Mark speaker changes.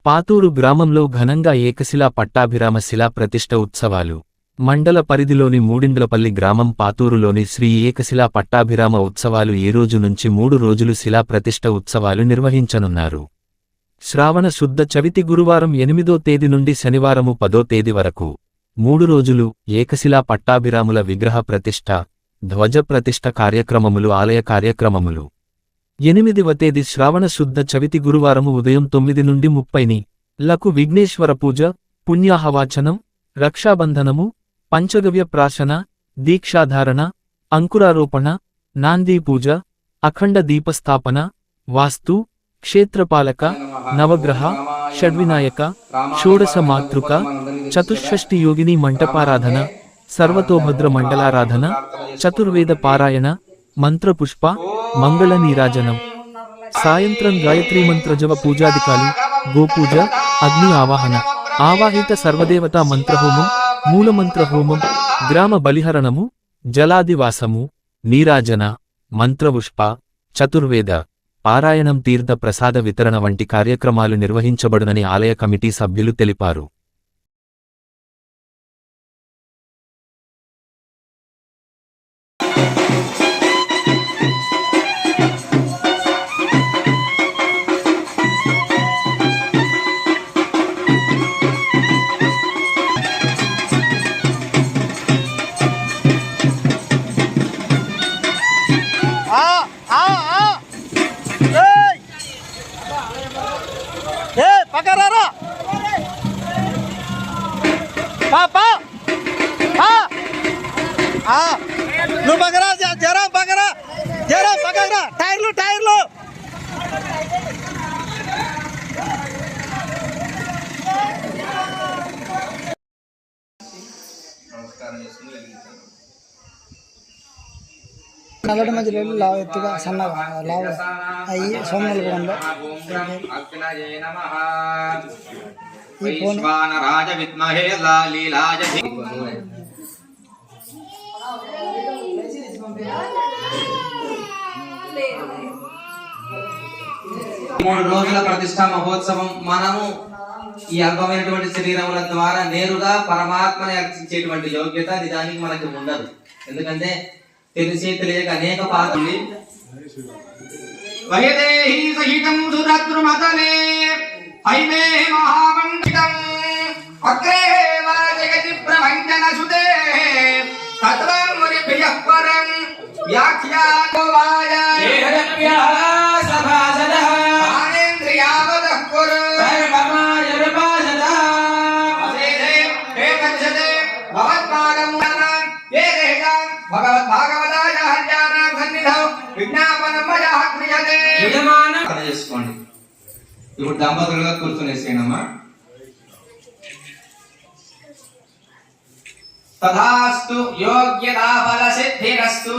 Speaker 1: పాతూరు గ్రామంలో ఘనంగా ఏకశిలా పట్టాభిరామ శిలా ప్రతిష్ఠ ఉత్సవాలు. మండల పరిధిలోని మూడిండ్లపల్లి గ్రామం పాతూరులోని శ్రీ ఏకశిలా పట్టాభిరామ ఉత్సవాలు ఈ రోజు నుంచి 3 రోజులు శిలా ప్రతిష్ఠ ఉత్సవాలు నిర్వహించనున్నారు. శ్రావణ శుద్ధ చవితి గురువారం 8వ తేదీ నుండి శనివారము 10వ తేదీ వరకు 3 రోజులు ఏకశిలా పట్టాభిరాముల విగ్రహ ప్రతిష్ఠ, ధ్వజ ప్రతిష్ఠ కార్యక్రమములు, ఆలయ కార్యక్రమములు. 8వ తేదీ శ్రావణ శుద్ధ చవితి గురువారము ఉదయం 9 నుండి 30 విఘ్నేశ్వర పూజ, పుణ్యాహవాచనం, రక్షాబంధనము, పంచగవ్య ప్రాశన, దీక్షాధారణ, అంకురారోపణ, నాందీ పూజ, అఖండ దీపస్థాపన, వాస్తు, క్షేత్రపాలక, నవగ్రహ, షడ్వినాయక, షోడశ మాతృక, చతుషష్ఠి యోగిని మంటపారాధన, సర్వతోభద్ర మండలారాధన, చతుర్వేద పారాయణ, మంత్రపుష్ప, మంగళ నీరాజనం. సాయంత్రం గాయత్రీ మంత్రజవ పూజాదికాలు, గోపూజ, అగ్ని ఆవాహన, ఆవాహిత సర్వదేవతా మంత్రహోమం, మూలమంత్రహోమం, గ్రామ బలిహరణము, జలాదివాసము, నీరాజన, మంత్రపుష్ప, చతుర్వేద పారాయణం, తీర్థ ప్రసాద వితరణ వంటి కార్యక్రమాలు నిర్వహించబడునని ఆలయ కమిటీ సభ్యులు తెలిపారు.
Speaker 2: పకరారా పాపా నువ్వు పకరా, జరా పకరా, జరా పకరా, టైర్లు టైర్లు. నల్లటి మధ్యలో లావు ఎత్తుగా సన్నగా లావు అయ్యి సోమలు కూడా ఈ ఫోన్ రాజ విద్మహే లీలాజ 3 రోజుల ప్రతిష్ఠా మహోత్సవం. మనము ఈ అల్పమైనటువంటి శరీరముల ద్వారా నేరుగా పరమాత్మని అర్చించేటువంటి యోగ్యత నిజానికి మనకి ఉండదు. ఎందుకంటే తెలిసి తెలియక అనేక పాత్రలు వయదేహి సహితం సురద్రుమతనే హైమే మహామండితం అగ్రే వాజగతి ప్రవంచన సుదే తత్వం మునిభ్యః పరం వ్యాఖ్యాతో వాయ దేహరప్యః సభాసదః ఆనేంద్రియావదః కురు సర్వమాయ విపాసదః అసేదే ఏకచ్చదే భవత్పాదం ఏదేహం భగవత్ భాగవతాయ హర్యానాం సన్నిధౌ విజ్ఞాపనం మయా క్రియతే యజమానం చేసుకోండి. ఇప్పుడు దంపతులుగా కూర్చునేసేనమ్మా. తథాస్తు యోగ్యతా ఫల సిద్ధిరస్తు.